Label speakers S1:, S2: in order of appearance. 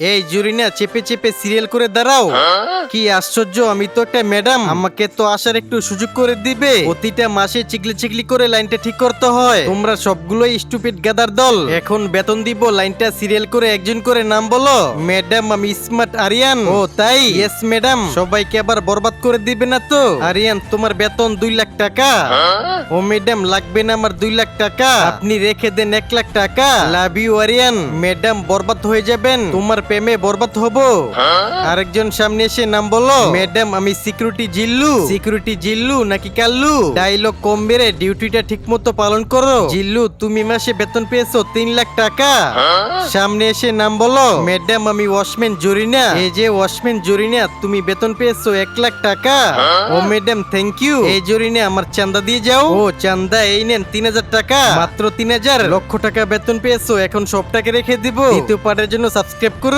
S1: এই জুরিনা, চেপে চেপে সিরিয়াল করে দাঁড়াও। কি আশ্চর্য, আমি তো একটা ম্যাডাম, আমাকে তো আসার একটু সুযোগ করে দিবে। প্রতিটা মাসে চিকলি চিকলি করে লাইনটা ঠিক করতে হয়। তোমরা সবগুলোই স্টুপিড গাদার দল। এখন বেতন দিব, লাইনটা সিরিয়াল করে একজন করে নাম বলো। ম্যাডাম, আমি স্মার্ট আরিয়ান। ও তাই? Yes madam. সবাইকে আবার বরবাদ করে দিবে না তো? আরিয়ান, তোমার বেতন 2 লাখ টাকা। ও ম্যাডাম, লাগবে না আমার 2 লাখ টাকা, আপনি রেখে দেন 1 লাখ টাকা। Love you Aryan. ম্যাডাম, বরবাদ হয়ে যাবেন, তোমার প্রেমে বরবাদ হবো। আরেকজন সামনে এসে নাম বলো। ম্যাডাম, আমি সিকিউরিটি জিল্লু। সিকিউরিটি জিল্লু নাকি কাল্লু? ডায়লগ কম বেড়ে ডিউটিটা ঠিক মতো পালন করো। জিল্লু, তুমি মাসে বেতন পেয়েছো 3 লাখ টাকা। সামনে এসে নাম বলো। ম্যাডাম, আমি ওয়াশম্যান জরিনা। এই যে ওয়াশম্যান জরিনা, তুমি বেতন পেয়েছো 1 লাখ টাকা। ও ম্যাডাম, থ্যাংক ইউ। এই জরিনা, আমার চান্দা দিয়ে যাও। ও চান্দা, এই নেন 3000 টাকা। মাত্র 3000? লক্ষ টাকা বেতন পেয়েছো, এখন সব টাকা রেখে দিব। দ্বিতীয় পার্টের জন্য সাবস্ক্রাইব করো।